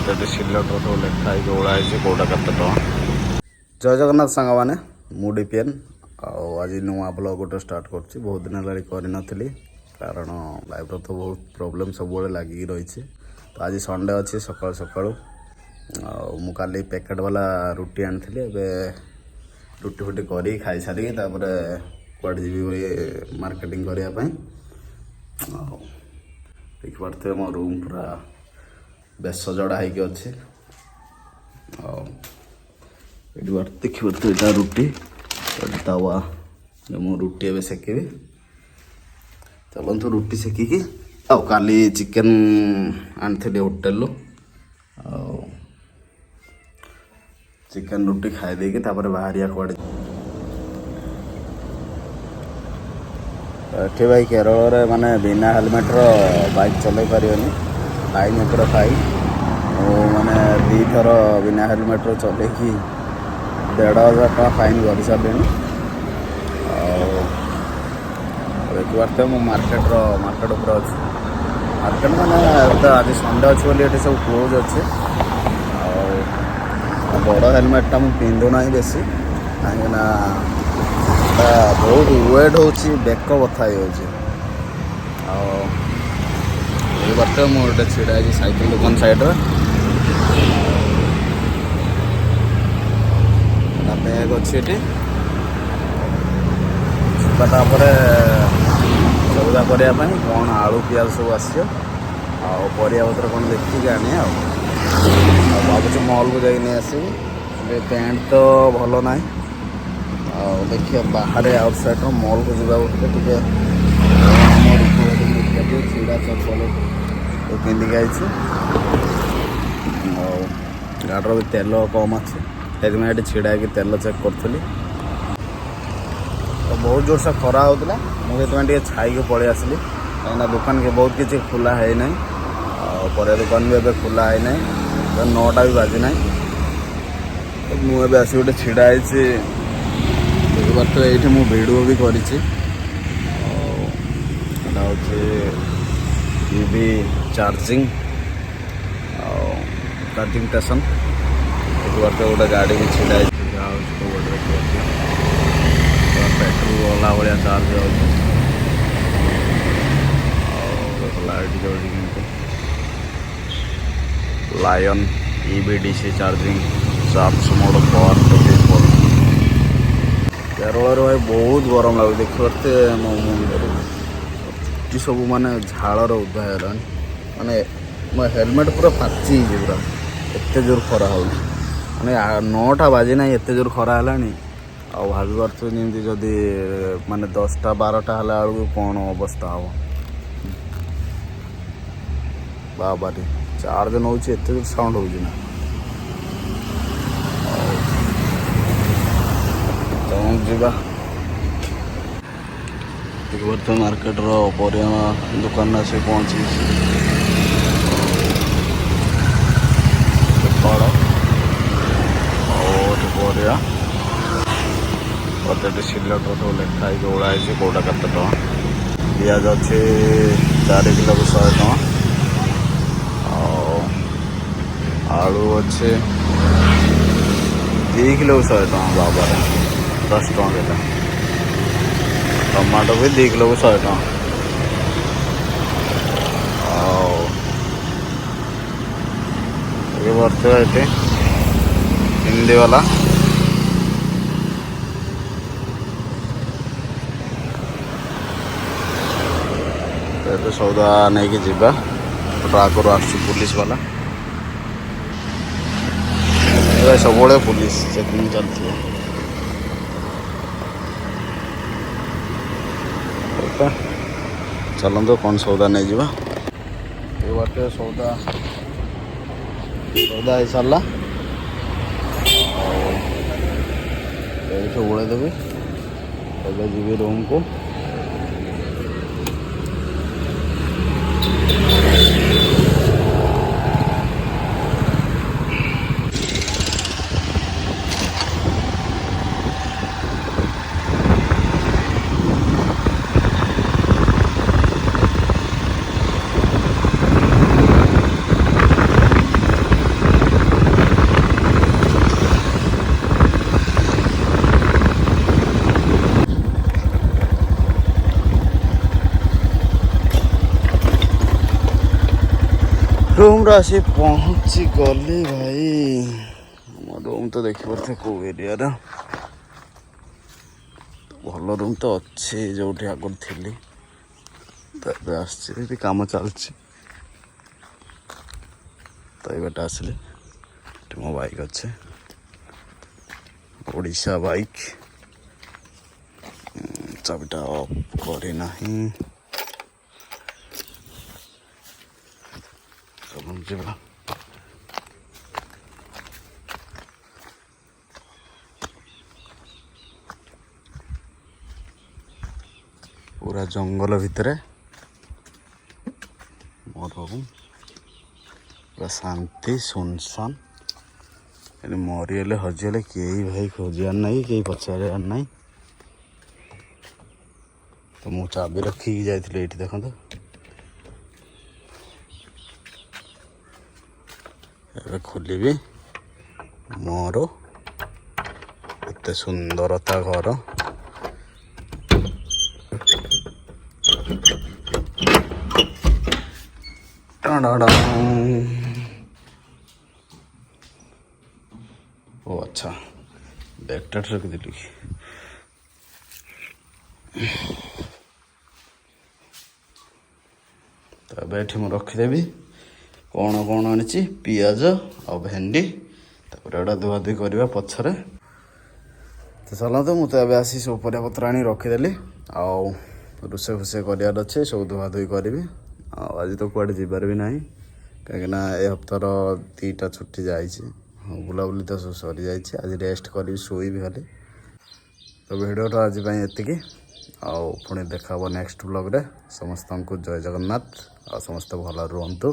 प्रत्येक सिलेटर सब लिखाई ओढ़ाई कौटा कत जय जगन्नाथ सांग मैंने मु डीपीएन आज नुआ ब्लॉग गोटे स्टार्ट कर बहुत दिन है कारण लाइफ तो बहुत प्रोब्लेम सब लगिक रही तो आज संडे अच्छी सकाल सकाळु मुझे पैकेट वाला रुटी आनी रुटी फुटी कर खाई सारी कड़े जी मार्केटिंग करने देख पारे मो रूम पूरा बेस जड़ा होगी अच्छे देख पारे रुटी तावा मु रुटी ए सेकिबी चलतु रुटी सेकिकी काली चिकेन आनी होटेल चिकेन रुटी खाई देकी बाहरिया कड़े ये भाई केरल रे माने बिना हेलमेट रो बाइक चलाई पारियोनी फाइन पूरा फाइन माने दी थर बिना हेलमेट रो चले कि 1500 टका फाइन कर सारे देख पारे मो मार्केट उपर अच्छे मार्केट माने तो आज संडे अच्छे बोली ये सब क्लोज अच्छे बड़ हेलमेटा मुझे पिंधुना बेसी कहीं बहुत वेट हो बेक बथा हो मुझे छिड़ा है साइकिल दुकान सैड्रे बैग अच्छे तापर सौदा करने कौन आलू पियाज सब आसपरियापत्र कौन देखिए आने भावुँ मॉल को जाइए आसबी पैंट तो भल ना देखिए बाहर आउटसाइड मॉल को जावा छीड़ा चप्पल पिंधिक आई गाड़र भी तेल कम अच्छे ये छीड़ा कि तेल चेक करी तो बहुत जोर से खरा होता मुझे छाई पलि आसली कहीं दुकान के बहुत किसी खुला है ना पर दुकान भी एवं खुला है ना 9टा भी बाजी ना मुझे आस गोटे छिड़ा है ये मु भिडियो भी करी चार्जिंग स्टेशन देखिए गोटे गाड़ी भी छिड़ा पेट्रोल वाला भाया चार्ज लाइट जोड़ी लायन EVDC charging charge mode power 24 Kerala भाई बहुत गरम लगे देख पारे मो मुंडे चुटी सब माने झाड़र उदा है माने मो हेलमेट पूरा फाची पूरा एत जोर खरा हो माने 9टा बाजे ना एत जोर खरा है आ भावी पार्थ जदि माने 10टा 12टा है कौन अवस्था हम बाबारे चार्ज नौ एत साउंड हो जा देखते मार्केट परिया दुकान से पहुँची परिया प्रत्येक सिलेटर सब लिखाई ओढ़ाई कौटा कत पिज अच्छे 4 किलो को 100 टका आलू अच्छे 2 किलो को 100 टका बाबार 10 टका टमाटो भी 2 किलो को 100 टका ये भरते ये हिंदी वाला तो सौदा नहीं कि जीवा आगर आस पुलिस वाला सब पुलिस चेकिंग चलती चलते कौन सौदा नहीं जीवा ये बाटे सौदा हो सारा ये देवी जी रूम को ରୁମ୍ରେ ଆସି ପହଞ୍ଚି ଗଲି ଭାଇ। ଆମ ରୁମ୍ ତ ଦେଖିପାରୁଥିବେ କେଉଁ ଏରିଆର। ଭଲ ରୁମ୍ ତ ଅଛି ଯେଉଁଠି ଆଗରୁ ଥିଲି। ତ ଏବେ ଆସିଛି, ଏଠି କାମ ଚାଲିଛି। ତ ଏବେଟା ଆସିଲି, ଏଠି ମୋ ବାଇକ୍ ଅଛି, ଓଡ଼ିଶା ବାଇକ୍। ଚାବିଟା ଅଫ୍ କରିନାହିଁ। ଯିବା। ପୁରା ଜଙ୍ଗଲ ଭିତରେ ମୋର ରୁମ୍, ପୁରା ଶାନ୍ତି ସୁନସାନ। ଏଠି ମରିଗଲେ ହଜିଗଲେ କେହି ଭାଇ ଖୋଜିବାର ନାହିଁ, କେହି ପଚାରିବାର ନାହିଁ। ତ ମୁଁ ଚାବି ରଖିକି ଯାଇଥିଲି, ଏଇଠି ଦେଖନ୍ତୁ। ଏବେ ଖୋଲିବି ମୋର ଏତେ ସୁନ୍ଦରତା ଘର। ଓ ଆଚ୍ଛା, ବ୍ୟାଗଟା ରଖିଦେଲି କି? ତ ଏବେ ଏଠି ମୁଁ ରଖିଦେବି। କ'ଣ ଆଣିଛି, ପିଆଜ ଆଉ ଭେଣ୍ଡି, ତାପରେ ଏଇଟା ଧୁଆଧୁଇ କରିବା ପଛରେ। ତ ଚାଲନ୍ତୁ, ମୁଁ ତ ଏବେ ଆସି ସବୁ ପରିବାପତ୍ର ଆଣି ରଖିଦେଲି। ଆଉ ରୋଷେଇ ଫୋଷେଇ କରିବାର ଅଛି, ସବୁ ଧୁଆଧୁଇ କରିବି। ଆଉ ଆଜି ତ କୁଆଡ଼େ ଯିବାର ବି ନାହିଁ, କାହିଁକିନା ଏ ହପ୍ତାର 2ଟା ଛୁଟି ଯାଇଛି। ବୁଲାବୁଲି ତ ସବୁ ସରିଯାଇଛି। ଆଜି ରେଷ୍ଟ କରିବି, ଶୋଇବି ଖାଲି। ତ ଭିଡ଼ିଓଟା ଆଜି ପାଇଁ ଏତିକି। ଆଉ ପୁଣି ଦେଖା ହେବ ନେକ୍ସଟ ବ୍ଲଗ୍ରେ। ସମସ୍ତଙ୍କୁ ଜୟ ଜଗନ୍ନାଥ। ଆଉ ସମସ୍ତେ ଭଲରେ ରୁହନ୍ତୁ।